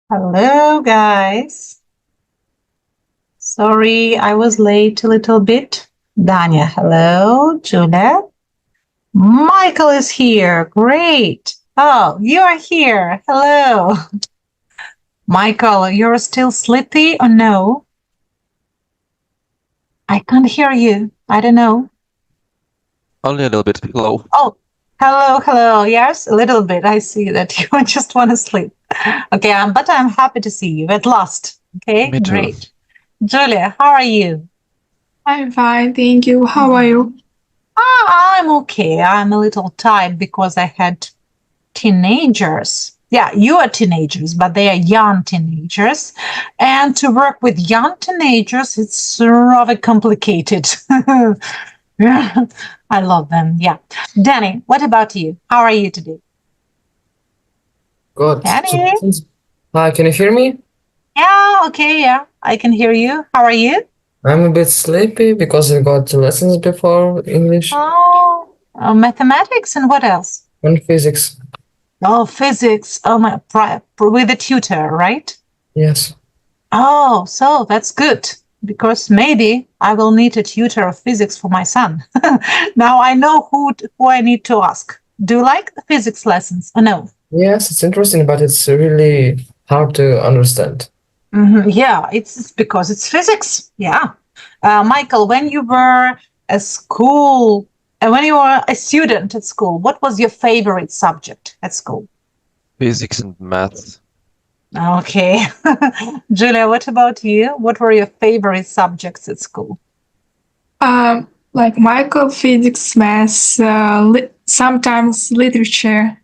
Hello, guys. Sorry, I was late a little bit. Danya, hello. Julia. Michael is here. Great. Oh, you are here. Hello. Michael, you're still sleepy or no? I can't hear you. I don't know. Only a little bit low. Oh, hello. Yes, a little bit. I see that you just want to sleep. Okay, but I'm happy to see you at last. Okay, Me too. great. Julia, how are you? I'm fine, thank you. How are you? I'm okay. I'm a little tired because I had teenagers. Yeah, you are teenagers, but they are young teenagers. And to work with young teenagers, it's rather complicated. I love them. Yeah. Danny, what about you? How are you today? Good. Danny? Hi, can you hear me? Yeah, okay. Yeah, I can hear you. How are you? I'm a bit sleepy because I got lessons before English Oh, mathematics and what else? and physics. Oh, physics. Oh, my, with a tutor, right? Yes. Oh, so that's good because maybe I will need a tutor of physics for my son. Now I know who I need to ask. Do you like the physics lessons? Oh, no. Yes, it's interesting, but it's really hard to understand. Yeah, it's because it's physics. Yeah. Michael, when you were at school, when you were a student at school, what was your favorite subject at school? Physics and math. Okay. Julia, what about you? What were your favorite subjects at school? Like Michael, physics, math, sometimes literature.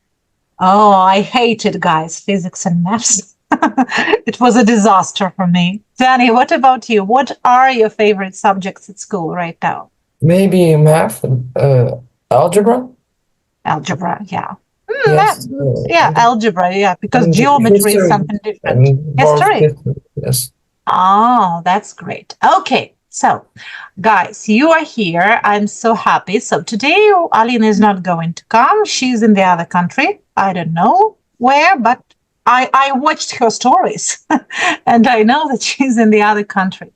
Oh, I hated, guys, physics and maths. It was a disaster for me. Danny, what about you? What are your favorite subjects at school right now? Maybe math, algebra? Algebra, yeah. Yes. Yeah, algebra, yeah, because and geometry is history something different. and world History. Yes. Oh, that's great. Okay, so guys, you are here. I'm so happy. So today, Alina is not going to come. She's in the other country. I don't know where, but I watched her stories and I know that she's in the other country.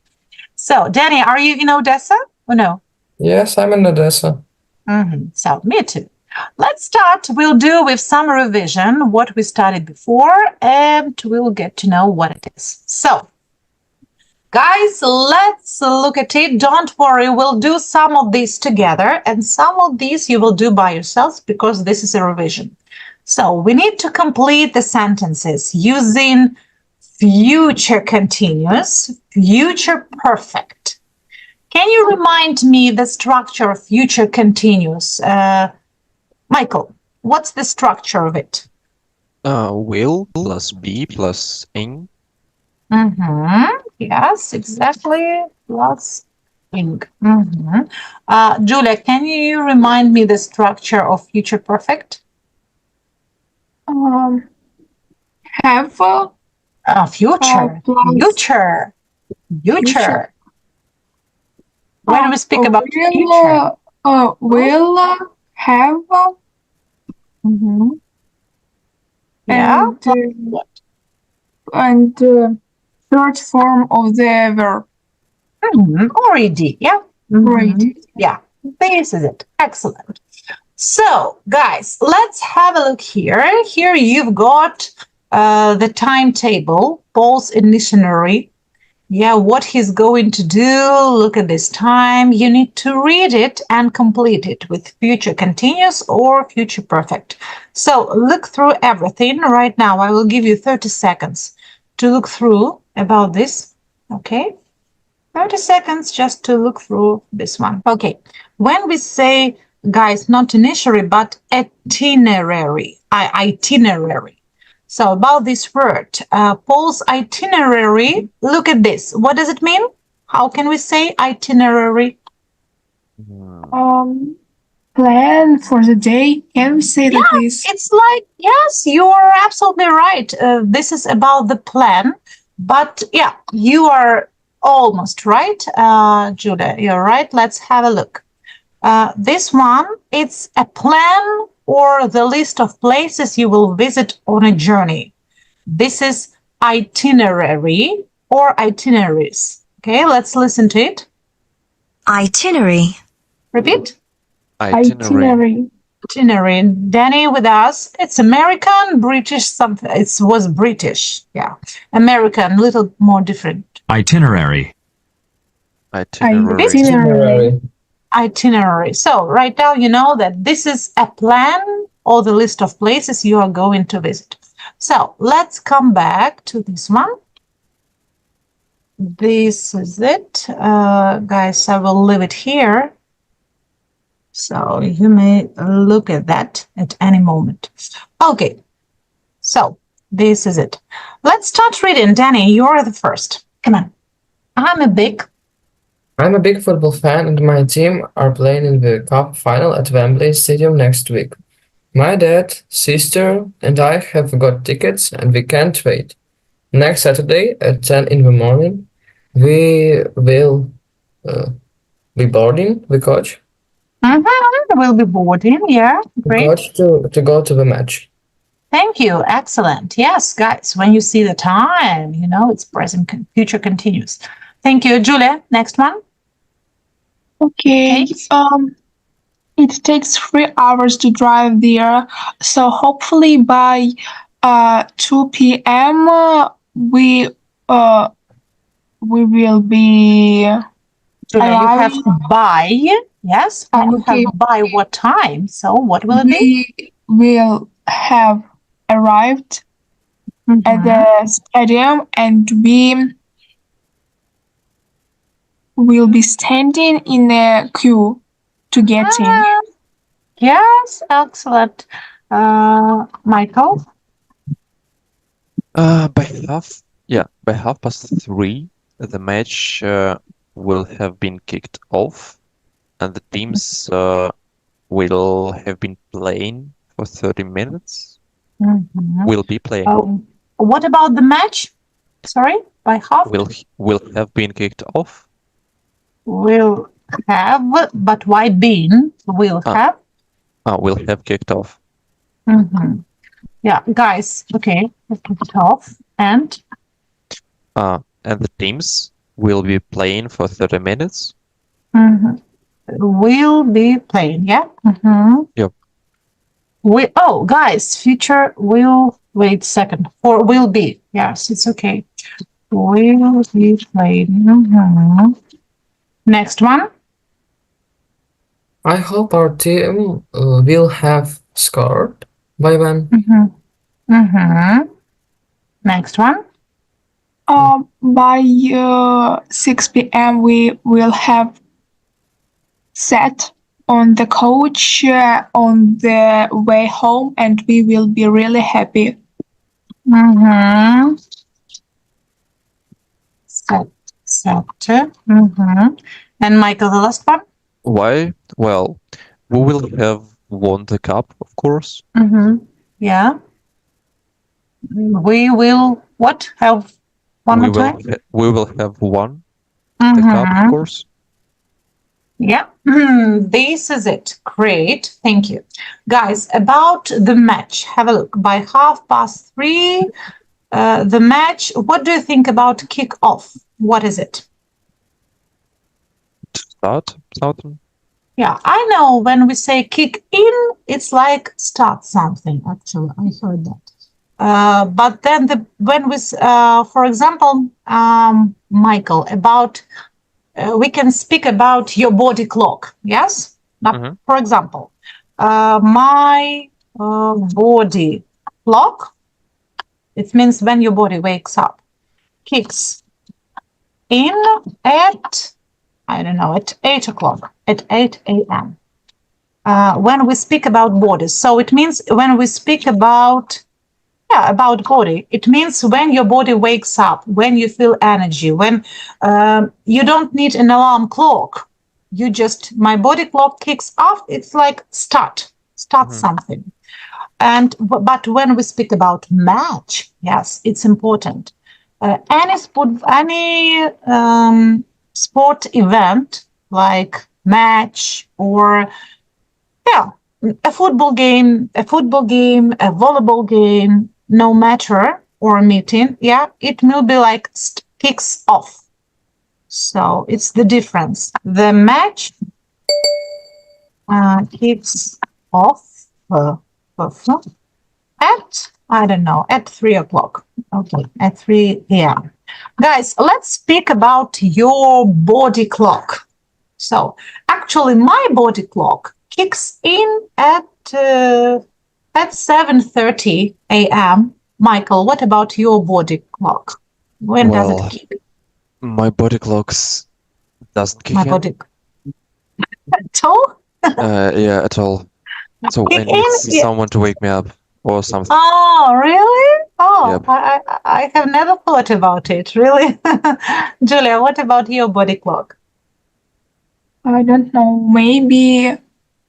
So, Danny, are you in Odessa or no? Yes, I'm in Odessa. So, me too. Let's start. We'll do with some revision what we studied before and we'll get to know what it is. So, guys, let's look at it. Don't worry, we'll do some of these together and some of these you will do by yourselves because this is a revision. So we need to complete the sentences using future continuous, future perfect. Can you remind me the structure of future continuous? Michael, what's the structure of it? Will plus be plus ing. Yes, exactly. Plus ing. Julia, can you remind me the structure of future perfect? Have Future. plus Future. When we speak about future. will have Yeah. and What? third form of the verb. Already. Yeah. Already. Yeah. This is it. Excellent. So, guys, let's have a look here. Here you've got the timetable, Paul's itinerary. Yeah, what he's going to do. Look at this time. You need to read it and complete it with future continuous or future perfect. So look through everything right now. I will give you 30 seconds to look through about this. Okay. 30 seconds just to look through this one. Okay. When we say, guys, not initiatory, but itinerary, itinerary. So about this word, Paul's itinerary, look at this. What does it mean? How can we say itinerary? Plan for the day. Can we say like this? It's like, yes, you're absolutely right. This is about the plan. But yeah, you are almost right, Julia. You're right. Let's have a look. This one, it's a plan or the list of places you will visit on a journey. This is itinerary or itineraries. Okay, let's listen to it. Itinerary. Repeat. Itinerary. Itinerary. Danny with us. It's American, British, something. It was British. Yeah. American, little more different. Itinerary. Itinerary. Itinerary. So right now you know that this is a plan or the list of places you are going to visit. So let's come back to this one. This is it. Guys, I will leave it here. So you may look at that at any moment. Okay. So this is it. Let's start reading. Danny, you're the first. Come on. I'm a big football fan and my team are playing in the cup final at Wembley Stadium next week. My dad, sister, and I have got tickets and we can't wait. Next Saturday at 10 in the morning, we will be boarding the coach. We'll be boarding. Yeah, great. Coach to go to the match. Thank you. Excellent. Yes, guys, when you see the time, you know, it's present, future continuous. Thank you. Julia, next one. Okay. It takes 3 hours to drive there, so hopefully by 2 p.m. We will be. Julia, you have to buy. Yes. And you okay. have by what time? So what will it be? We will have arrived at the stadium and we will be standing in a queue to get in. Yes, excellent. Michael? By 3:30, the match will have been kicked off, and the teams will have been playing for 30 minutes. Will be playing. What about the match? Sorry, by half? Will have been kicked off. Will have, but why been? Will have. Will have kicked off. Yeah, guys. Okay, let's kick it off. And the teams will be playing for 30 minutes. Will be playing. Yeah. Yep. Guys, future will. Wait a second. Or will be. Yes, it's okay. Will be playing. Next one. I hope our team will have scored by when. Next one. By 6 p.m. we will have sat on the coach on the way home and we will be really happy. Set. And Michael, the last one. Why? Well, we will have won the cup, of course. Yeah. We will what? Have one more time? We will have won the cup, of course. Yeah. This is it. Great. Thank you. Guys, about the match, have a look. By 3:30, the match, what do you think about kick-off? What is it? Something. Yeah, I know when we say kick in, it's like start something, actually. I heard that. But then when we, for example, Michael, about, we can speak about your body clock, yes? Now, for example, my body clock, it means when your body wakes up, kicks in at, I don't know, at 8 o'clock, at 8 a.m. When we speak about bodies. So it means when we speak about body, it means when your body wakes up, when you feel energy, when you don't need an alarm clock. You just, my body clock kicks off. It's like start something. But when we speak about match, yes, it's important. Any sport event like match or a football game, a volleyball game, no matter, or meeting, yeah, it will be like kicks off. So it's the difference. The match kicks off at, I don't know, at 3 o'clock. Okay, at 3 p.m. Guys, let's speak about your body clock. So actually my body clock kicks in at 7:30 a.m. Michael, what about your body clock? When does Well, it kick? my body clocks doesn't kick My in. body at all? Yeah, at all. So I Kick need in? Yeah. someone to wake me up or something. Oh, really? Oh, Yep. I have never thought about it, really. Julia, what about your body clock? I don't know. Maybe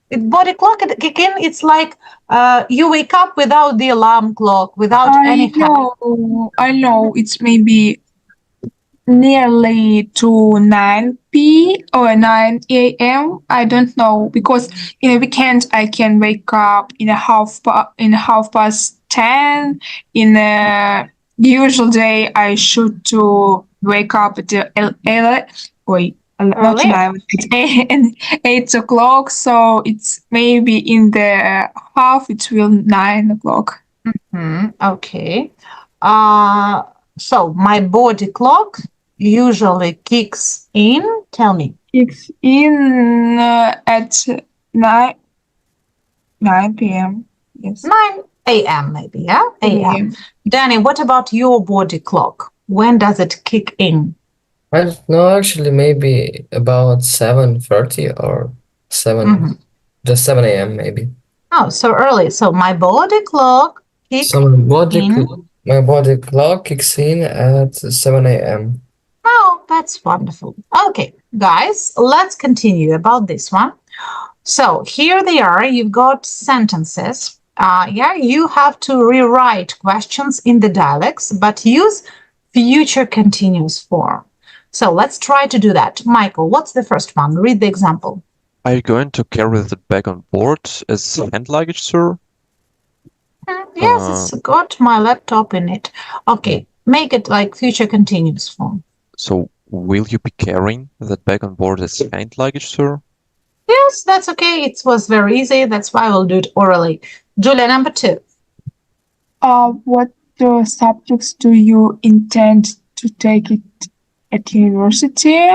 Body clock kick in, it's like you wake up without the alarm clock, without any I know. It's maybe nearly to 9 p or 9 a.m. I don't know because in a weekend I can wake up in half past 10. In a usual day I should to wake up at not early. 11, it's 8 o'clock. So it's maybe in the half it will 9 o'clock. Okay. So my body clock usually kicks in. Tell me. It's in at 9 p.m. Yes. 9 a.m. maybe, yeah? A.m. A.m. Danny, what about your body clock? When does it kick in? I don't know, actually, maybe about 7:30 or 7, just 7 a.m. maybe. Oh, so early. So my body clock kicks So in. my body clock kicks in at 7 a.m. Oh, that's wonderful. Okay, guys, let's continue about this one. So here they are. You've got sentences. Yeah, you have to rewrite questions in the dialects, but use future continuous form. So let's try to do that. Michael, what's the first one? Read the example. Are you going to carry the bag on board as hand luggage, sir? Yes, it's got my laptop in it. Okay, make it like future continuous form. So will you be carrying that bag on board as hand luggage, sir? Yes, that's okay. It was very easy. That's why we'll do it orally. Julia, number 2. What subjects do you intend to take it at university?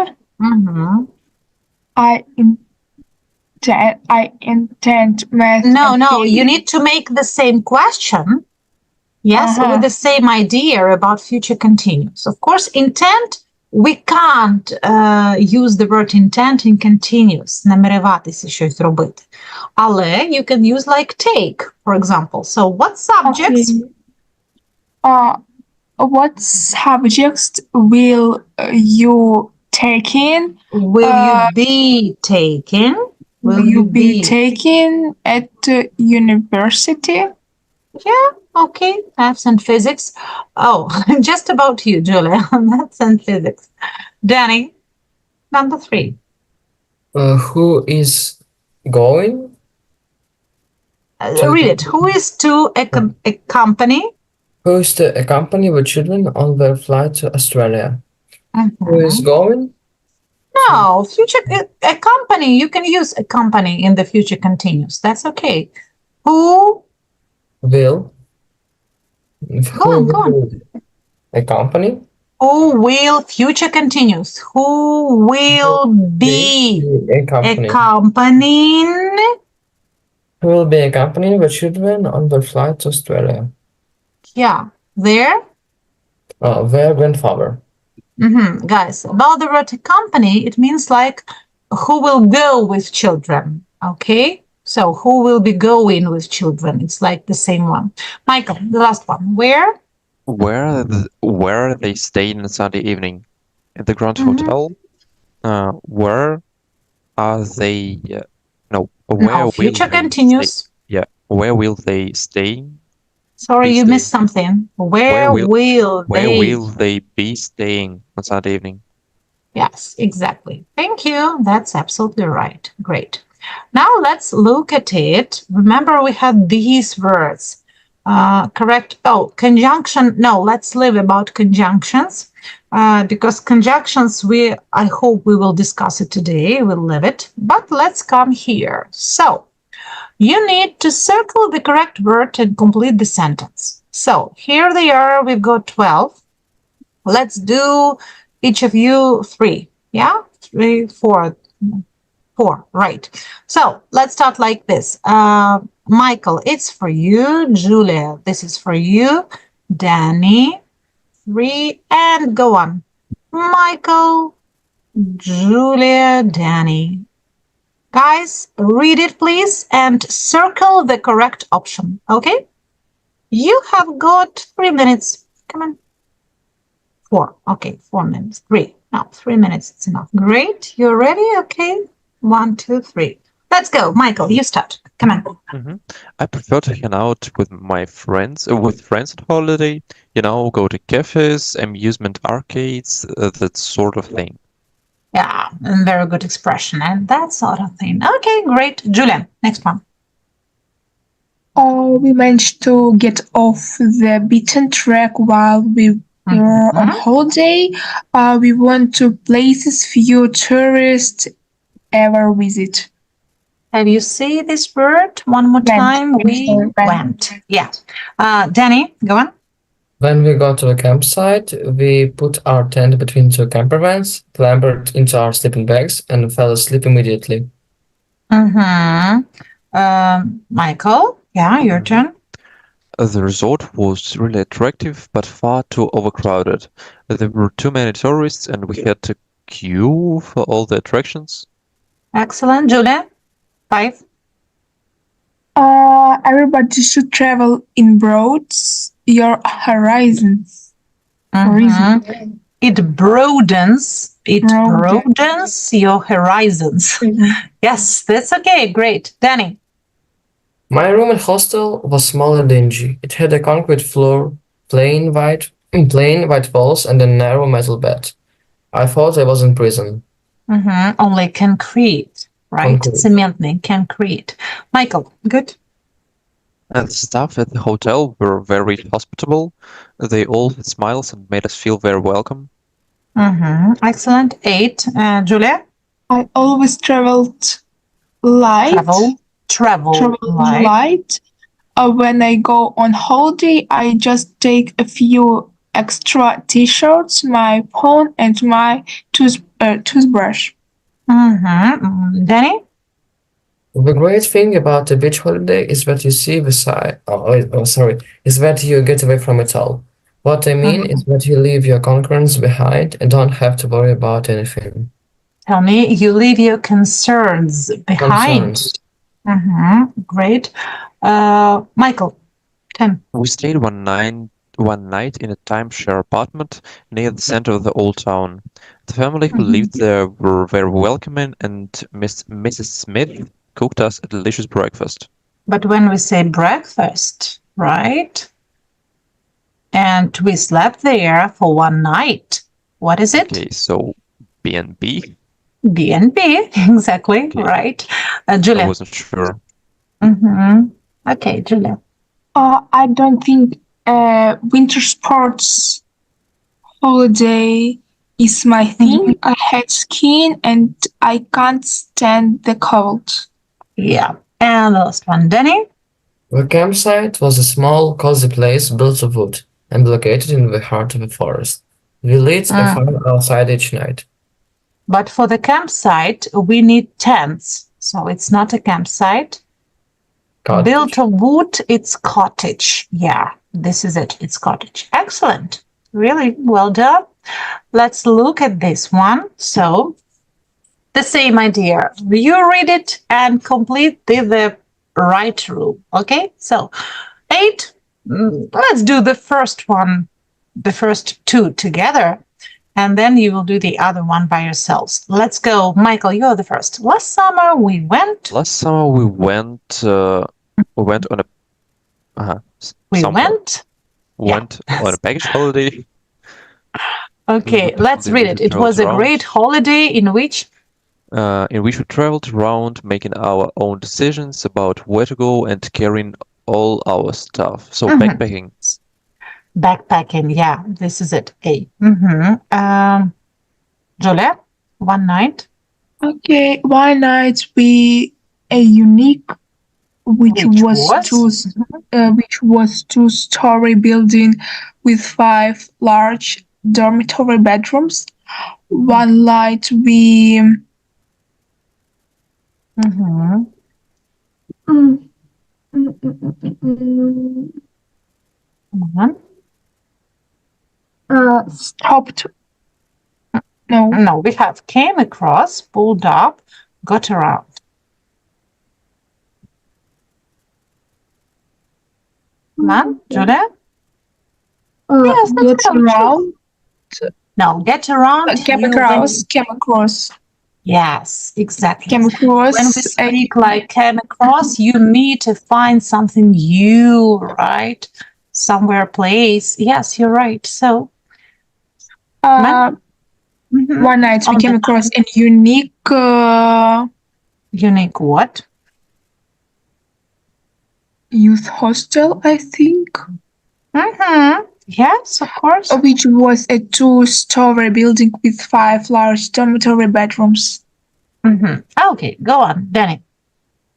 I intend math. No, you need to make the same question. Yes, with the same idea about future continuous. Of course, intent, we can't use the word intent in continuous, намереватися щось робити. Але you can use like take, for example. So what subjects? What subjects will you take in? Will you be taking? Will you be taking at university? Yeah, okay, maths and physics. Oh, just about you, Julia, maths and physics. Danny, number 3. Who is going? Read it. Who is to accompany? Who is to accompany the children on their flight to Australia? Who is going? No, future accompany. You can use accompany in the future continuous. That's okay. Who Will. Go on. Accompany? Who will future continuous? Who will be accompanying? Who will be accompanying the children on their flight to Australia? Yeah, their grandfather. Guys, about the word accompany, it means like who will go with children. Okay, so who will be going with children? It's like the same one. Michael, the last one. Where? Where are they staying on Sunday evening? At the Grand Hotel? Where are they? Where future will they continuous. stay? Yeah, where will they stay? Sorry, you missed something. Where will they be staying on Sunday evening? Yes, exactly. Thank you. That's absolutely right. Great. Now let's look at it. Remember, we had these words. Correct. Oh, conjunction. No, let's leave about conjunctions. Because conjunctions, I hope we will discuss it today. We'll leave it. But let's come here. So, you need to circle the correct word and complete the sentence. So, here they are. We've got 12. Let's do each of you 3. Yeah? 3, 4. 4, right. So let's start like this. Michael, it's for you. Julia, this is for you. Danny, 3, and go on. Michael, Julia, Danny. Guys, read it, please, and circle the correct option, okay? You have got 3 minutes. Come on. 4, okay, 4 minutes. 3, no, 3 minutes, it's enough. Great, you're ready, okay? 1, 2, 3. Let's go. Michael, you start. Come on. I prefer to hang out with my friends, at holiday. Go to cafes, amusement arcades, that sort of thing. Yeah, and very good expression and that sort of thing. Okay, great. Julian, next one. We managed to get off the beaten track while we were on holiday. We went to places few tourists ever visit. Have you seen this word one more time? We went. Yeah. Danny, go on. When we got to the campsite, we put our tent between 2 camper vans, clambered into our sleeping bags, and fell asleep immediately. Michael, yeah, your turn. The resort was really attractive, but far too overcrowded. There were too many tourists, and we had to queue for all the attractions. Excellent. Julia, 5. Everybody should travel in broads your horizons. It broadens. It broadens your horizons. Yes, that's okay. Great. Danny. My room at hostel was small and dingy. It had a concrete floor, plain white walls, and a narrow metal bed. I thought I was in prison. Only concrete, right? Цементный, concrete. Michael, good? And the staff at the hotel were very hospitable. They all had smiles and made us feel very welcome. Excellent. 8. Julia? I always traveled light. Travel light. When I go on holiday, I just take a few extra t-shirts, my phone, and my toothbrush. Danny? The great thing about a beach holiday is that you see the side. Is that you get away from it all. What I mean is that you leave your concerns behind and don't have to worry about anything. Tell me, you leave your concerns behind. Great. Michael, 10. We stayed one night in a timeshare apartment near the center of the old town. The family who lived there were very welcoming, and Mrs. Smith cooked us a delicious breakfast. But when we say breakfast, right? And we slept there for one night. What is it? Okay, so B&B? B&B, exactly, okay. Right. Julia. I wasn't sure. Okay, Julia. I don't think winter sports holiday is my thing. I hate skiing and I can't stand the cold. Yeah. And the last one, Danny? The campsite was a small, cozy place built of wood and located in the heart of a forest. We lit a fire outside each night. But for the campsite, we need tents. So it's not a campsite. Cottage. Built of wood, it's cottage. Yeah, this is it. It's cottage. Excellent. Really well done. Let's look at this one. So the same idea. You read it and complete the right rule. Okay, so 8. Let's do the first one, the first 2 together, and then you will do the other one by yourselves. Let's go. Michael, you're the first. Last summer we went on a package holiday. Okay, let's read it. It was a great holiday in which we traveled around making our own decisions about where to go and carrying all our stuff. So Mhm. backpacking. Backpacking, yeah, this is it. A. Julia, one night. Okay, one night we a unique, which was two-story building with 5 large dormitory bedrooms. One night we Mhm. mm, mm, mm, mm, mm, Mhm. stopped. No, No, we have came across, pulled up, got around. Man, Julia? Yes, let's get go. around. No, get around. Came you when- across. Yes, exactly. Came across. When we speak like came across, you need to find something new, right? Somewhere, place. Yes, you're right. So, uh, mhm. one night we On came the across a unique unique what? youth hostel, I think, Mm-hmm. Yes, of course. which was a 2-story building with 5 large dormitory bedrooms. Mm-hmm. Okay, go on, Danny.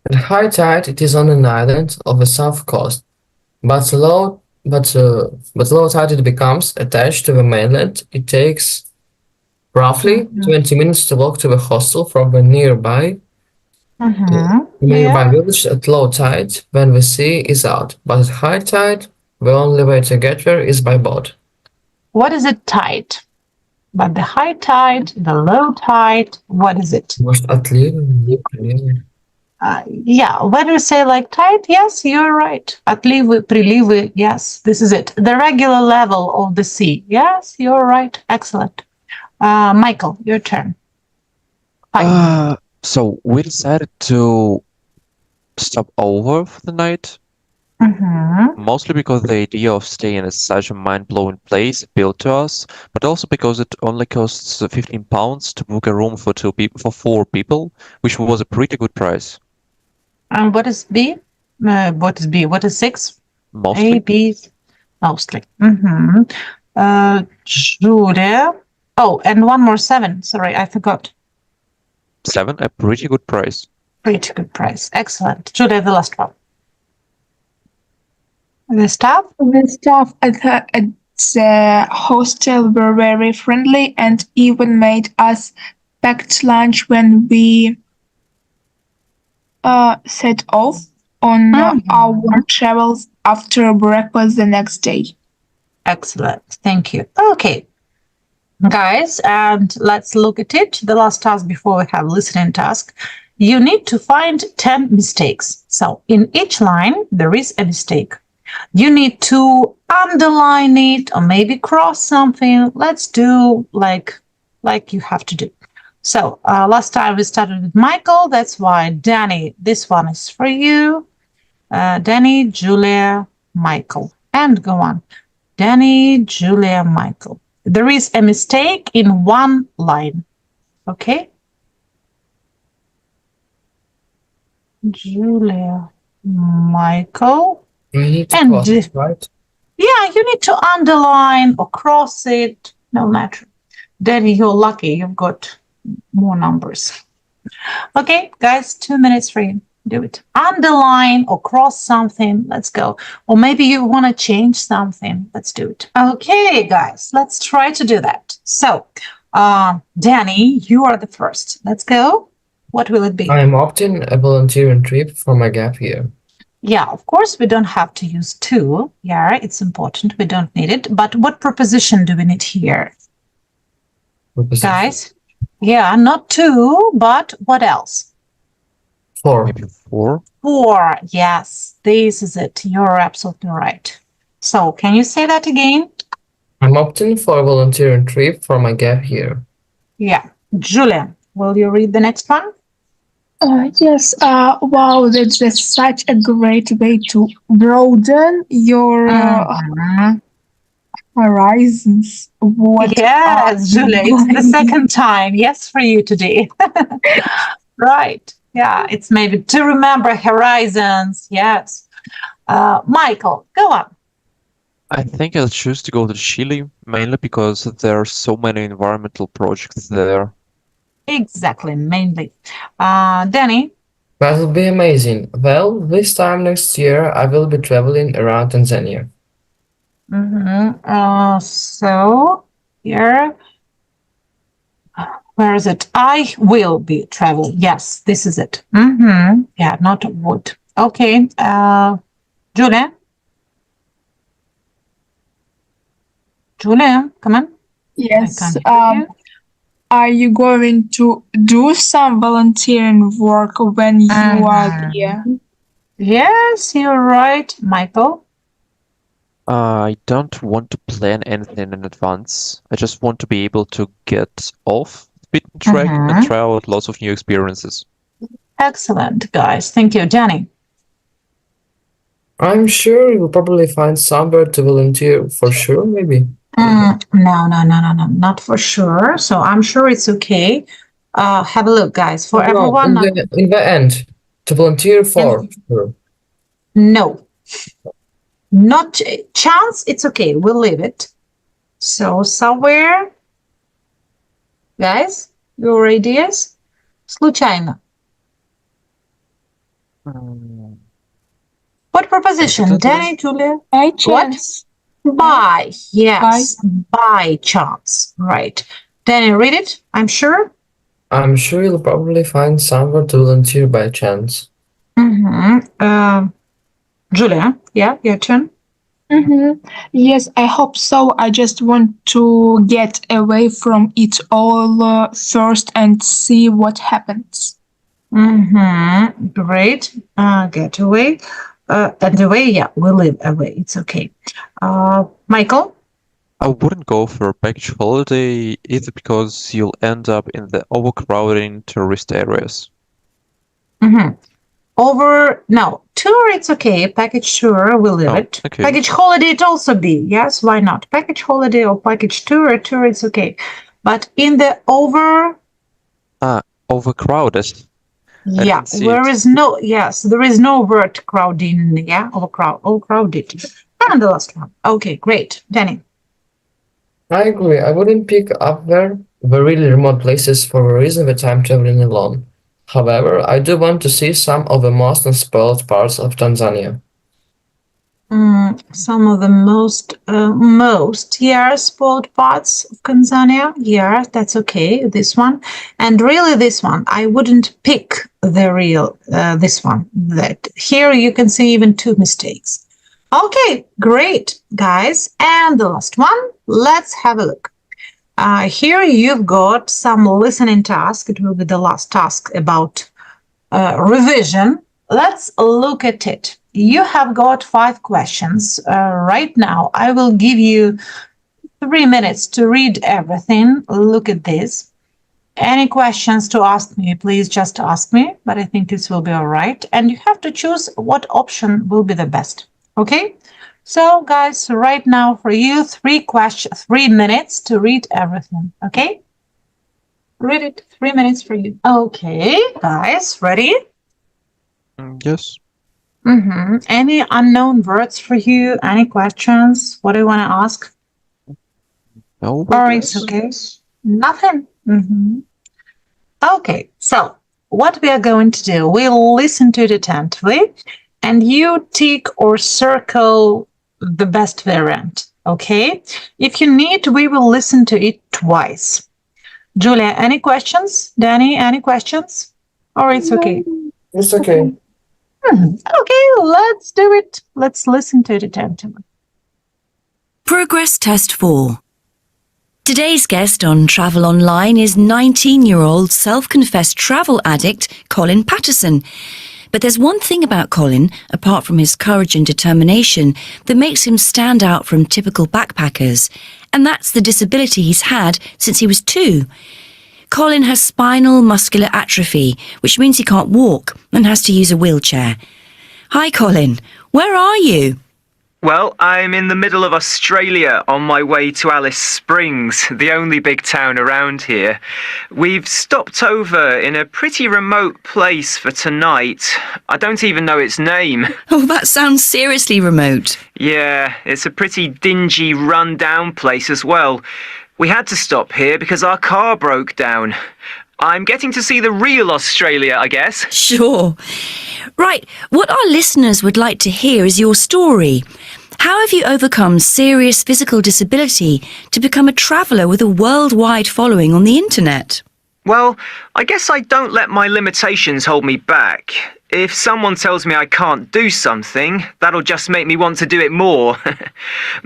At high tide, it is on an island of the south coast, but low tide it becomes attached to the mainland. It takes roughly 20 minutes to walk to the hostel from the nearby Yeah. village at low tide when the sea is out, but at high tide, the only way to get there is by boat. What is it tide? But the high tide, the low tide, what is it? Может, отливы? Yeah, when we say like tide, yes, you're right. Отливы, приливы, yes, this is it. The regular level of the sea. Yes, you're right. Excellent. Michael, your turn. Fine. So we decided to stop over for the night, Mm-hmm. mostly because the idea of staying in such a mind-blowing place appealed to us, but also because it only costs £15 to book a room for 4 people, which was a pretty good price. And what is B? What is B? What is 6? Mostly. A, B, mostly. Mm-hmm. Julia. Oh, and one more 7. Sorry, I forgot. 7, a pretty good price. Pretty good price. Excellent. Julia, the last one. The staff? The staff at the hostel were very friendly and even made us packed lunch when we set off on our travels after breakfast the next day. Excellent. Thank you. Okay. Guys, and let's look at it. The last task before we have listening task. You need to find 10 mistakes. So in each line, there is a mistake. You need to underline it or maybe cross something. Let's do like you have to do. So last time we started with Michael. That's why Danny, this one is for you. Danny, Julia, Michael. And go on. Danny, Julia, Michael. There is a mistake in one line. Okay? Julia, Michael. You need to And cross it, right? Yeah, you need to underline or cross it, no matter. Danny, you're lucky. You've got more numbers. Okay, guys, 2 minutes for you. Do it. Underline or cross something. Let's go. Or maybe you want to change something. Let's do it. Okay, guys, let's try to do that. So, Danny, you are the first. Let's go. What will it be? I am opting a volunteering trip for my gap year. Yeah, of course, we don't have to use to. Yeah, it's important. We don't need it. But what preposition do we need here? Preposition. Guys? Yeah, not to, but what else? For. Maybe 4. For, yes, this is it. You're absolutely right. So, can you say that again? I'm opting for a volunteering trip for my gap year. Yeah. Julian, will you read the next one? Yes, wow, that's such a great way to broaden your horizons. What Yes, Julia, it's the second time. Yes, for you today. Right. Yeah, it's maybe to remember horizons. Yes. Michael, go on. I think I'll choose to go to Chile, mainly because there are so many environmental projects there. Exactly, mainly. Danny? That will be amazing. Well, this time next year I will be traveling around Tanzania. So here, where is it? I will be traveling. Yes, this is it. Yeah, not would. Okay. Julia? Julia, come on. Yes. I can't hear you. Are you going to do some volunteering work when you are here? Yes, you're right, Michael. I don't want to plan anything in advance. I just want to be able to get off the beaten track and try out lots of new experiences. Excellent, guys. Thank you, Danny. I'm sure you'll probably find somewhere to volunteer for sure, maybe. No, not for sure. So I'm sure it's okay. Have a look, guys. For everyone. In the end, to volunteer for sure. No. Not chance, it's okay. We'll leave it. So somewhere, guys, your ideas? Случайно. What proposition? Danny, Julia? By chance. By, yes, by chance, right. Danny, read it, I'm sure. I'm sure you'll probably find somewhere to volunteer by chance. Julia, yeah, your turn. Yes, I hope so. I just want to get away from it all first and see what happens. Great. Get away. And away, yeah, we'll live away. It's okay. Michael? I wouldn't go for a package holiday either because you'll end up in the overcrowding tourist areas. No, tour, it's okay. Package tour, we'll leave it. Okay. Package holiday, it also be. Yes, why not? Package holiday or package tour, it's okay. But in the overcrowded. Yeah, there is no word crowding. Yeah, overcrowded. And the last one. Okay, great. Danny. I agree. I wouldn't pick up the really remote places for a reason that I'm traveling alone. However, I do want to see some of the most unspoiled parts of Tanzania. Some of the most spoiled parts of Tanzania. Yeah, that's okay. This one, and really this one, I wouldn't pick the real this one. That here you can see even two mistakes. Okay, great, guys. And the last one, let's have a look. Here you've got some listening task. It will be the last task about revision. Let's look at it. You have got 5 questions. Right now, I will give you 3 minutes to read everything. Look at this. Any questions to ask me, please just ask me, but I think this will be all right. And you have to choose what option will be the best. Okay? So, guys, right now for you, 3 minutes to read everything. Okay? Read it. 3 minutes for you. Okay, guys, ready? Yes. Any unknown words for you? Any questions? What do you want to ask? No. Or it's okay. Nothing. Okay, so what we are going to do, we'll listen to it attentively, and you tick or circle the best variant. Okay. If you need, we will listen to it twice. Julia, any questions? Danny, any questions? Or it's okay. It's okay. Okay, let's do it. Let's listen to it attentively. Progress Test 4. Today's guest on Travel Online is 19-year-old self-confessed travel addict Colin Patterson. But there's one thing about Colin, apart from his courage and determination, that makes him stand out from typical backpackers, and that's the disability he's had since he was 2. Colin has spinal muscular atrophy, which means he can't walk and has to use a wheelchair. Hi, Colin. Where are you? Well, I'm in the middle of Australia on my way to Alice Springs, the only big town around here. We've stopped over in a pretty remote place for tonight. I don't even know its name. Oh, that sounds seriously remote. Yeah, it's a pretty dingy, run-down place as well. We had to stop here because our car broke down. I'm getting to see the real Australia, I guess. Sure. Right, what our listeners would like to hear is your story. How have you overcome serious physical disability to become a traveller with a worldwide following on the internet? Well, I guess I don't let my limitations hold me back. If someone tells me I can't do something, that'll just make me want to do it more.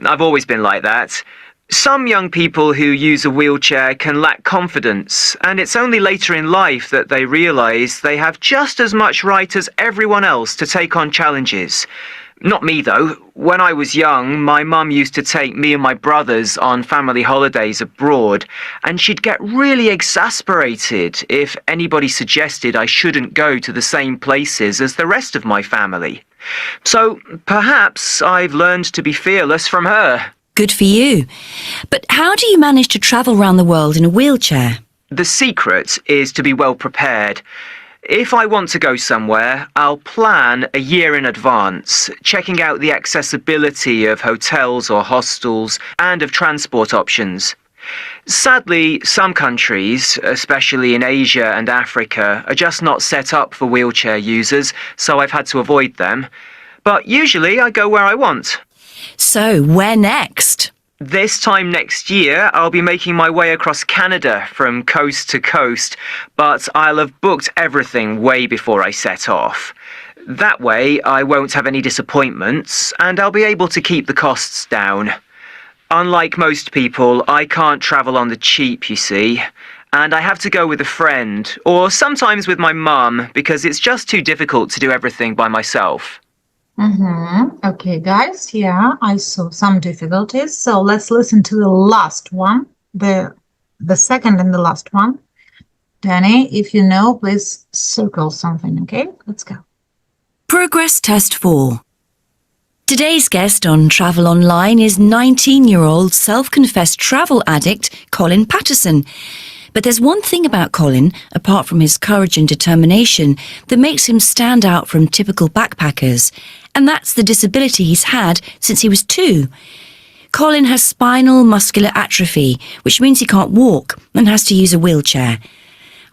I've always been like that. Some young people who use a wheelchair can lack confidence, and it's only later in life that they realise they have just as much right as everyone else to take on challenges. Not me, though. When I was young, my mum used to take me and my brothers on family holidays abroad, and she'd get really exasperated if anybody suggested I shouldn't go to the same places as the rest of my family. So perhaps I've learned to be fearless from her. Good for you. But how do you manage to travel around the world in a wheelchair? The secret is to be well prepared. If I want to go somewhere, I'll plan a year in advance, checking out the accessibility of hotels or hostels and of transport options. Sadly, some countries, especially in Asia and Africa, are just not set up for wheelchair users, so I've had to avoid them. But usually I go where I want. So, where next? This time next year, I'll be making my way across Canada from coast to coast, but I'll have booked everything way before I set off. That way, I won't have any disappointments, and I'll be able to keep the costs down. Unlike most people, I can't travel on the cheap, you see, and I have to go with a friend, or sometimes with my mum, because it's just too difficult to do everything by myself. Okay, guys, yeah, I saw some difficulties. So let's listen to the last one, the second and the last one. Danny, if you know, please circle something, okay? Let's go. Progress Test 4. Today's guest on Travel Online is 19-year-old self-confessed travel addict Colin Patterson. But there's one thing about Colin, apart from his courage and determination, that makes him stand out from typical backpackers, and that's the disability he's had since he was 2. Colin has spinal muscular atrophy, which means he can't walk and has to use a wheelchair.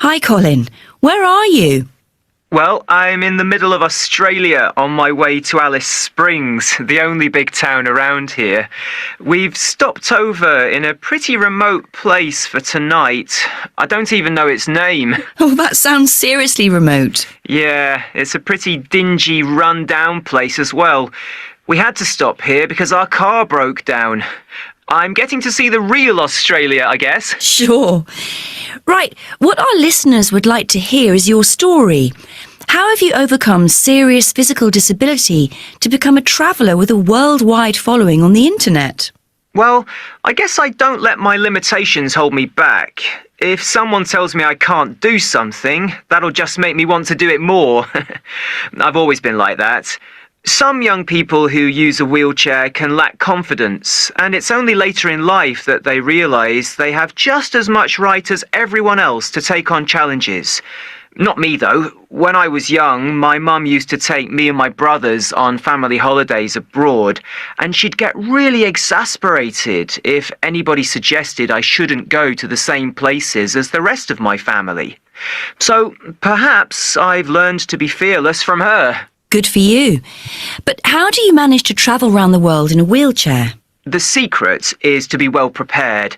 Hi, Colin. Where are you? Well, I'm in the middle of Australia on my way to Alice Springs, the only big town around here. We've stopped over in a pretty remote place for tonight. I don't even know its name. Oh, that sounds seriously remote. Yeah, it's a pretty dingy, run-down place as well. We had to stop here because our car broke down. I'm getting to see the real Australia, I guess. Sure. Right, what our listeners would like to hear is your story. How have you overcome serious physical disability to become a traveller with a worldwide following on the internet? Well, I guess I don't let my limitations hold me back. If someone tells me I can't do something, that'll just make me want to do it more. I've always been like that. Some young people who use a wheelchair can lack confidence, and it's only later in life that they realise they have just as much right as everyone else to take on challenges. Not me, though. When I was young, my mum used to take me and my brothers on family holidays abroad, and she'd get really exasperated if anybody suggested I shouldn't go to the same places as the rest of my family. So perhaps I've learned to be fearless from her. Good for you. But how do you manage to travel around the world in a wheelchair? The secret is to be well prepared.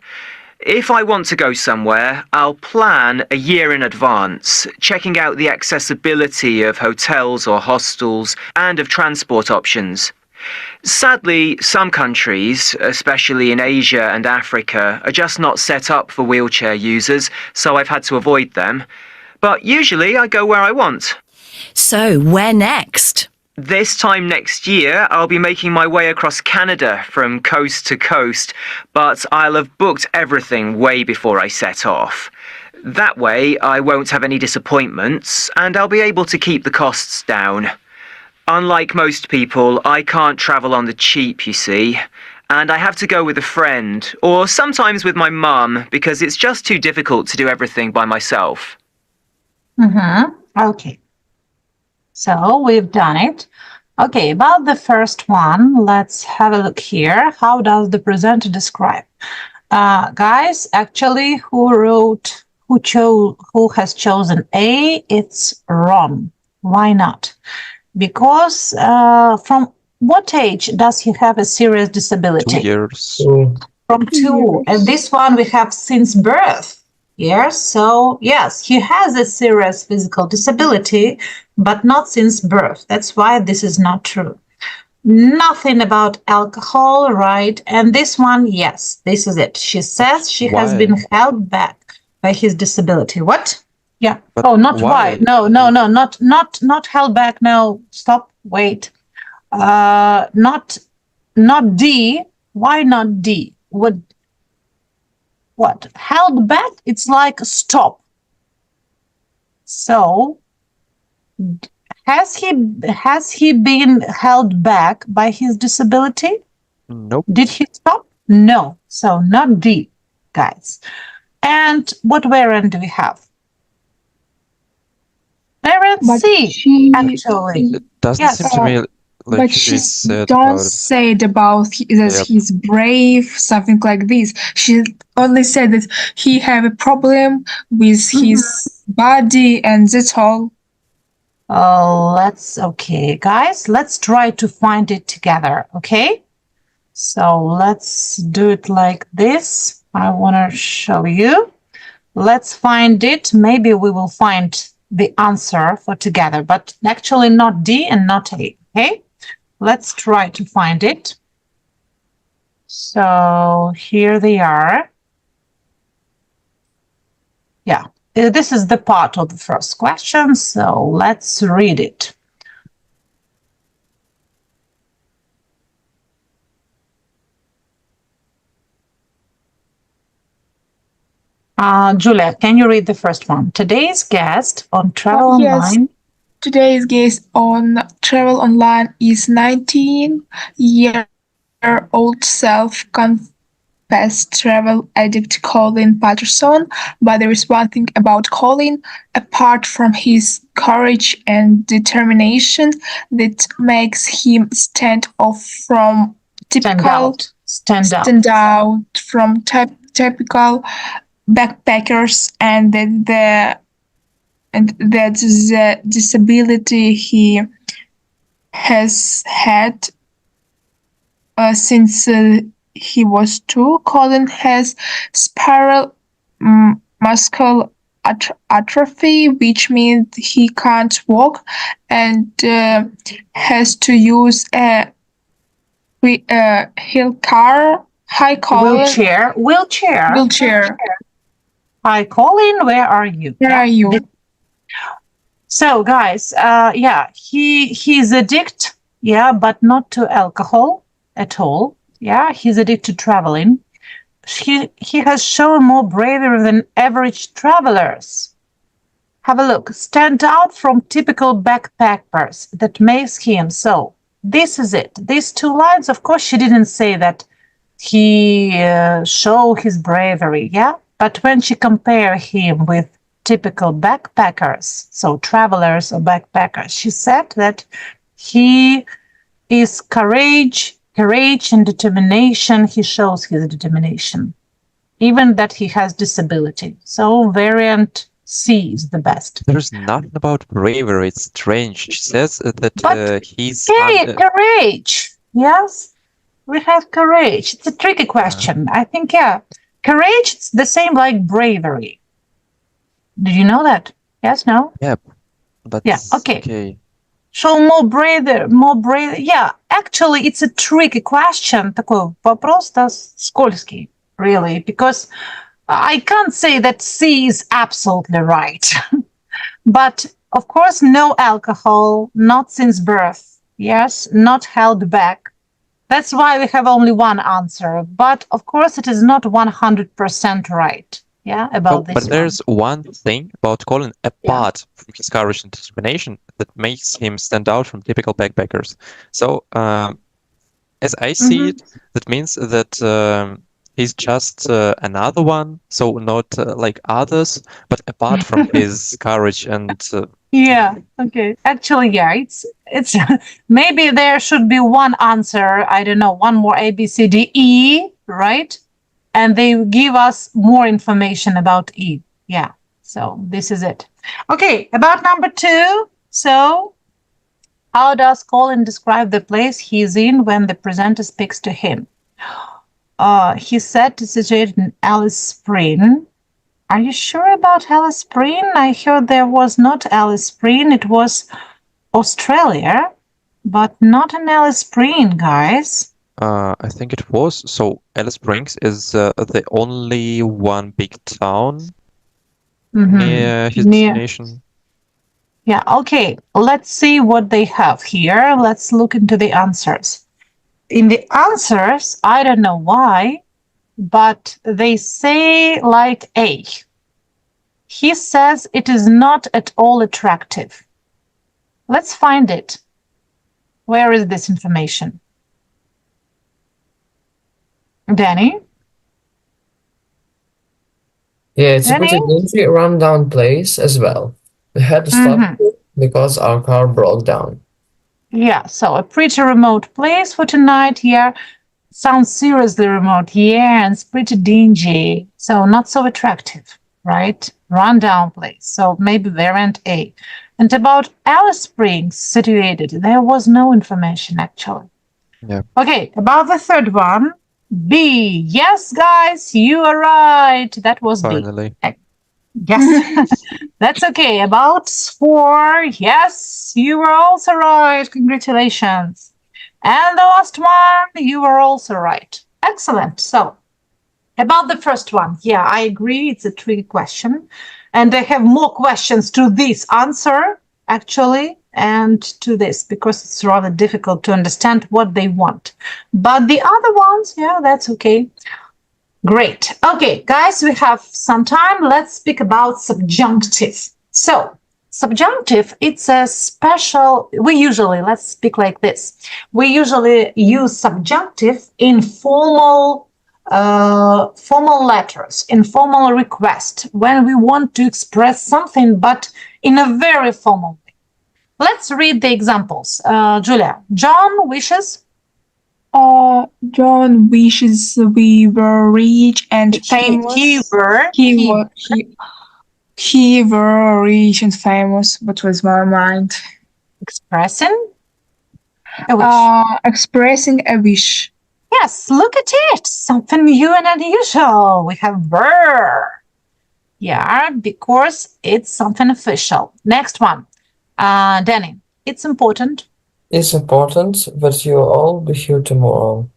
If I want to go somewhere, I'll plan a year in advance, checking out the accessibility of hotels or hostels and of transport options. Sadly, some countries, especially in Asia and Africa, are just not set up for wheelchair users, so I've had to avoid them. But usually I go where I want. So, where next? This time next year, I'll be making my way across Canada from coast to coast, but I'll have booked everything way before I set off. That way, I won't have any disappointments, and I'll be able to keep the costs down. Unlike most people, I can't travel on the cheap, you see. And I have to go with a friend, or sometimes with my mum, because it's just too difficult to do everything by myself. Okay. So we've done it. Okay, about the first one, let's have a look here. How does the presenter describe? Guys, actually, who has chosen A? It's Ron. Why not? Because from what age does he have a serious disability? 2 years. So, From 2. And this one we have since birth. Yes, so yes, he has a serious physical disability, but not since birth. That's why this is not true. Nothing about alcohol, right? And this one, yes, this is it. She says she has Why? been held back by his disability. What? Yeah. But Oh, not why? why. No, not held back. No, stop. Wait. Not D. Why not D? What? Held back? It's like stop. So has he been held back by his disability? Nope. Did he stop? No. So not D, guys. And what variant do we have? Variant But C, she actually. It doesn't Yes. seem to me like but she she's sad don't about it. say it about that Yep. he's brave, something like this. She only said that he have a problem with his body, and that's all. Okay, guys, let's try to find it together, okay? So let's do it like this. I want to show you. Let's find it. Maybe we will find the answer for together, but actually not D and not A, okay? Let's try to find it. So here they are. Yeah, this is the part of the first question, so let's read it. Julia, can you read the first one? Today's guest on Travel Yes. Online. Today's guest on Travel Online is 19-year-old self-confessed travel addict Colin Patterson. But there is one thing about Colin, apart from his courage and determination, that makes him stand out from typical backpackers, and that the disability he has had since he was 2. Colin has spiral muscular atrophy, which means he can't walk and has to use a wheelchair. Hi, Colin, where are you? Where are you? So, guys, he's addicted, but not to alcohol at all. Yeah, he's addicted to traveling. He has shown more bravery than average travelers. Have a look. Stand out from typical backpackers. That makes him so. This is it. These 2 lines, of course, she didn't say that he show his bravery, but when she compare him with typical backpackers, so travelers or backpackers, she said that he is courage and determination. He shows his determination, even that he has disability. So variant C is the best. There's nothing about bravery. It's strange. She says that he's courage. Yes, we have courage. It's a tricky question. I think, courage is the same like bravery. Did you know that? Yes, no? Yep. That's okay. Show more bravery. Yeah, actually, it's a tricky question. Такой вопрос скользкий, really, because I can't say that C is absolutely right. But, of course, no alcohol, not since birth. Yes, not held back. That's why we have only one answer. But, of course, it is not 100% right. Yeah, about this but one. there's one thing about Colin apart from his courage and determination that makes him stand out from typical backpackers. So, as I see it, that means that he's just another one, so not like others, but apart from his courage and Yeah, okay. Actually, yeah, it's maybe there should be one answer, I don't know, one more A, B, C, D, E, right? And they give us more information about E. Yeah, so this is it. Okay, about number 2. So, how does Colin describe the place he's in when the presenter speaks to him? He said it's situated in Alice Spring. Are you sure about Alice Spring? I heard there was not Alice Spring. It was Australia, but not in Alice Spring, guys. I think it was. So Alice Springs is the only one big town near his destination. Yeah, okay. Let's see what they have here. Let's look into the answers. In the answers, I don't know why, but they say like A. He says it is not at all attractive. Let's find it. Where is this information? Danny? Yeah, it's a Danny? pretty dingy, run-down place as well. We had to stop because our car broke down. Yeah, so a pretty remote place for tonight. Yeah, sounds seriously remote. Yeah, and it's pretty dingy. So not so attractive, right? Rundown place. So maybe variant A. And about Alice Springs situated, there was no information actually. Yeah. Okay, about the third one, B. Yes, guys, you are right. That was B. Finally. Yes, that's okay. About 4, yes, you were also right. Congratulations. And the last one, you were also right. Excellent. So, about the first one, yeah, I agree. It's a tricky question. And I have more questions to this answer, actually, and to this, because it's rather difficult to understand what they want. But the other ones, yeah, that's okay. Great. Okay, guys, we have some time. Let's speak about subjunctive. So, subjunctive, it's a special, let's speak like this. We usually use subjunctive in formal letters, in formal request, when we want to express something, but in a very formal way. Let's read the examples. Julia, John wishes. John wishes we were rich and famous. He were rich and famous. What was my mind? Expressing a wish. Expressing a wish. Yes, look at it. Something new and unusual. We have were. Yeah, because it's something official. Next one. Danny, it's important. It's important that you'll all be here tomorrow.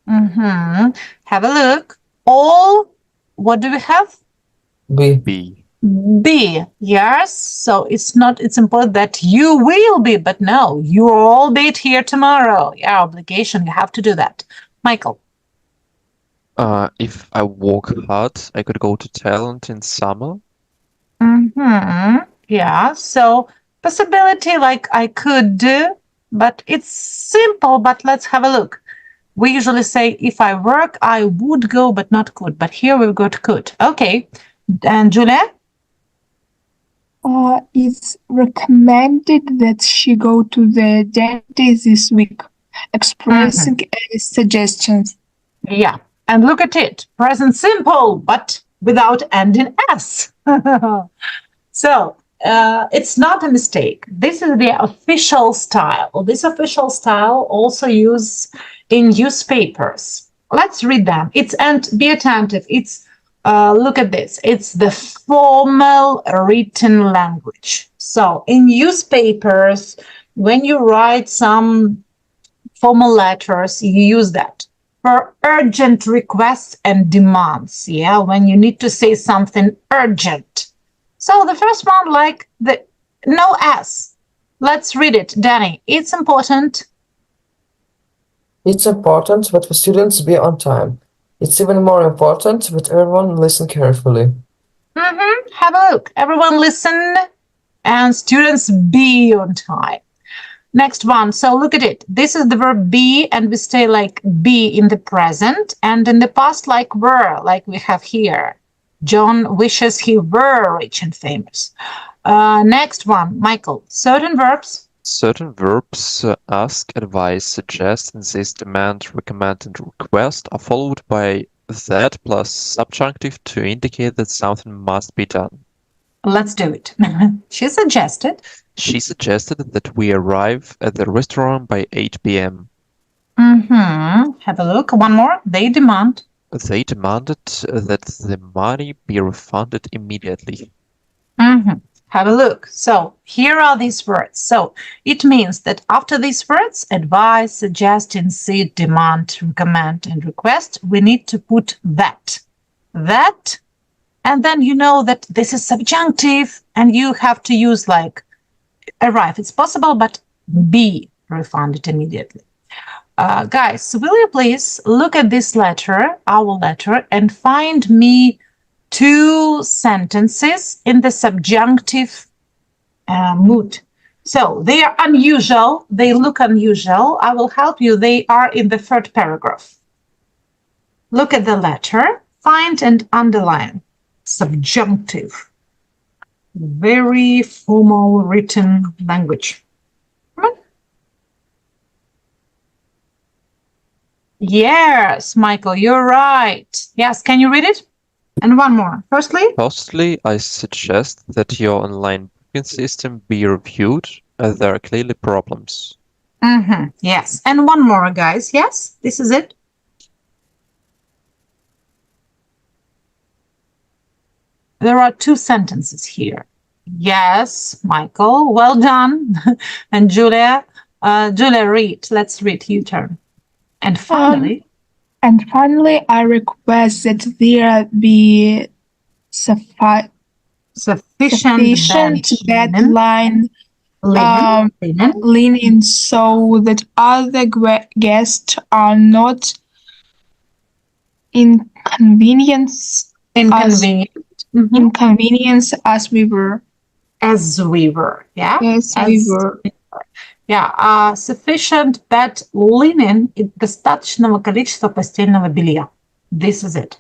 Have a look. All, what do we have? B. Be. Yes. So it's important that you will be, but no, you will all be here tomorrow. Yeah, obligation. You have to do that. Michael. If I work hard, I could go to talent in summer. Yeah. So possibility like I could do, but it's simple. But let's have a look. We usually say if I work, I would go, but not could. But here we've got could. Okay. And Julia? It's recommended that she go to the dentist this week, expressing any suggestions. Yeah, and look at it. Present simple, but without ending S. So, it's not a mistake. This is the official style. This official style also used in newspapers. Let's read them. And be attentive. It's look at this. It's the formal written language. So in newspapers, when you write some formal letters, you use that for urgent requests and demands. Yeah, when you need to say something urgent. So the first one, like the no S. Let's read it, Danny. It's important. It's important that the students be on time. It's even more important that everyone listen carefully. Have a look. Everyone listen. And students, be on time. Next one. So look at it. This is the verb be, and we stay like be in the present, and in the past like were, like we have here. John wishes he were rich and famous. Next one, Michael. Certain verbs. Certain verbs ask, advise, suggest, insist, demand, recommend, and request are followed by that plus subjunctive to indicate that something must be done. Let's do it. She suggested. She suggested that we arrive at the restaurant by 8 p.m. Have a look. One more. They demand. They demanded that the money be refunded immediately. Have a look. So here are these words. So it means that after these words, advise, suggest, insist, demand, recommend, and request, we need to put that. That. And then you know that this is subjunctive, and you have to use like arrive. It's possible, but be refunded immediately. Guys, will you please look at this letter, our letter, and find me 2 sentences in the subjunctive mood. So they are unusual. They look unusual. I will help you. They are in the 3rd paragraph. Look at the letter. Find and underline. Subjunctive. Very formal written language. Yes, Michael, you're right. Yes, can you read it? And one more. Firstly, I suggest that your online booking system be reviewed as there are clearly problems. Yes. And one more, guys. Yes, this is it. There are 2 sentences here. Yes, Michael, well done. And Julia, read. Let's read. You turn. And finally, I request that there be sufficient deadline linen so that other guests are not inconvenienced as we were. Yeah. We were. Yeah, sufficient bed linen и достаточного количества постельного белья. This is it.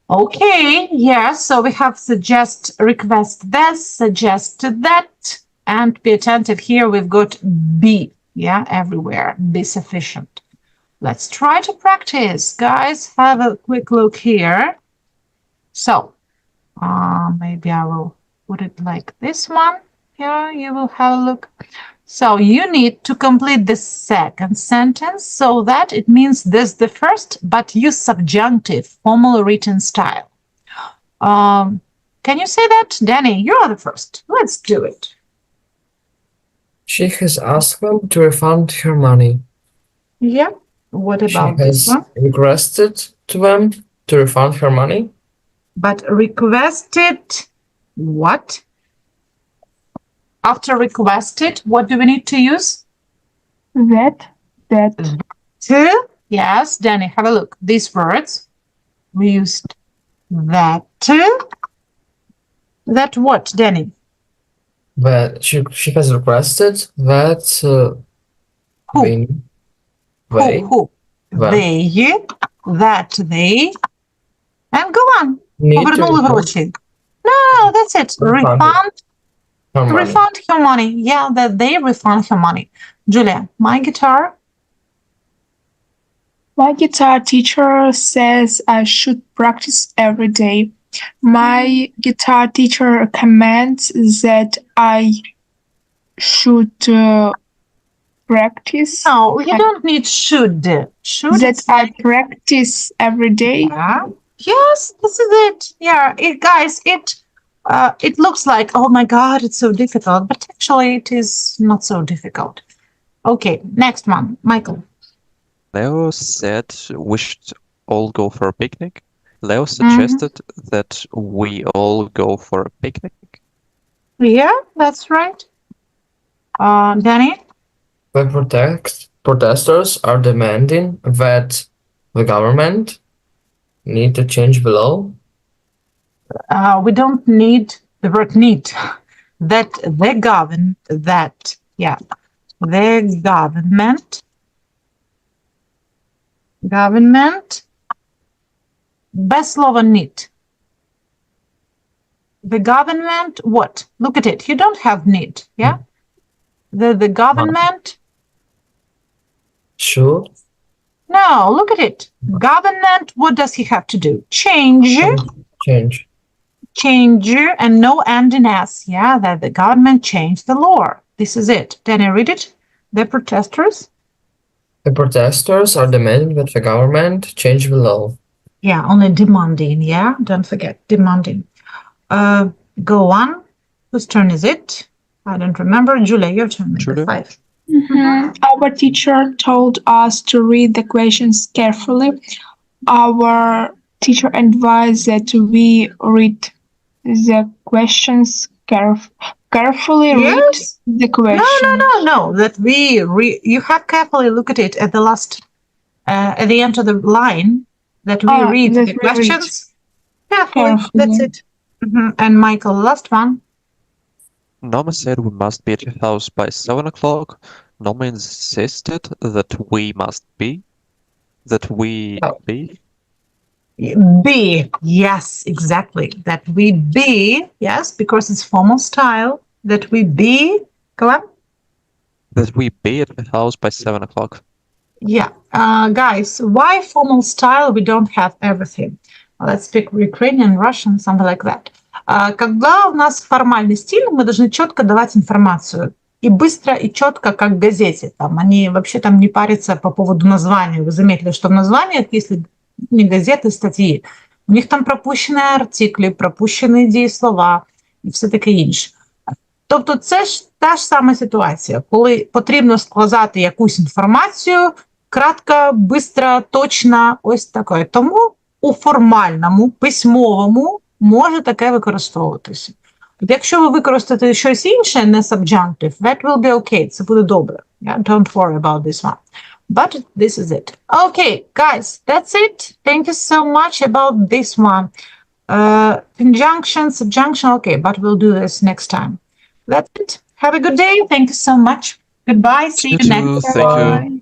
Okay, yeah, so we have suggest, request this, suggest that, and be attentive here. We've got be, yeah, everywhere, be sufficient. Let's try to practice. Guys, have a quick look here. So, maybe I will put it like this one. Here, you will have a look. So you need to complete the 2nd sentence so that it means this the first, but use subjunctive, formal written style. Can you say that? Danny, you are the first. Let's do it. She has asked them to refund her money. Yeah. What about she this one? Requested to them to refund her money. But requested what? After requested, what do we need to use? That. To? Yes, Danny, have a look. These words, we used that. That what, Danny? But she has requested that Who? they, Who? They, that they, and go on. Повернули гроші. No, that's it. Refund her money. Yeah, that they refund her money. Julia, my guitar. My guitar teacher says I should practice every day. My guitar teacher recommends that I should practice. No, you don't need should. Should that I practice every day. Yeah. Yes, this is it. Yeah, it looks like, oh my God, it's so difficult, but actually it is not so difficult. Okay, next one, Michael. Leo said we should all go for a picnic. Leo suggested that we all go for a picnic. Yeah, that's right. Danny? The protesters are demanding that the government need to change the law. We don't need the word need. That the government, the government, без слова need. The government, what? Look at it. You don't have need, yeah? The government. Should. No, look at it. Government, what does he have to do? Change, and no end in S, yeah? That the government changed the law. This is it. Danny, read it. The protesters. The protesters are demanding that the government change the law. Yeah, only demanding, yeah? Don't forget, demanding. Go on. Whose turn is it? I don't remember. Julia, your turn. Julia? 5. Our teacher told us to read the questions carefully. Our teacher advised that we read the questions carefully. Yes. Read the questions. No. That you have carefully look at it at the last, at the end of the line. That we read that the we questions carefully. carefully. That's it. And Michael, last one. Norma said we must be at your house by 7 o'clock. Norma insisted that we must be. Be, yes, exactly. That we be, yes, because it's formal style. That we be, go on. That we be at the house by 7 o'clock. Yeah, guys, why formal style? We don't have everything. Let's speak Ukrainian, Russian, something like that. Когда у нас формальный стиль, мы должны четко давать информацию. И быстро, и четко, как в газете. Там, они вообще там не парятся по поводу названия. Вы заметили, что в названиях, если не газеты, статьи, у них там пропущені артиклі, пропущені дієслова і все таке інше. Тобто це ж та ж сама ситуація, коли потрібно сказати якусь інформацію, кратко, бистро, точно, ось таке. Тому у формальному, письмовому може таке використовуватися. Якщо ви використаєте щось інше, не subjunctive, that will be okay, це буде добре. Yeah? Don't worry about this one. But this is it. Okay, guys, that's it. Thank you so much about this one. Conjunction, subjunction, okay, but we'll do this next time. That's it. Have a good day. Thank you so much. Goodbye. See you You too. next Thank you. time.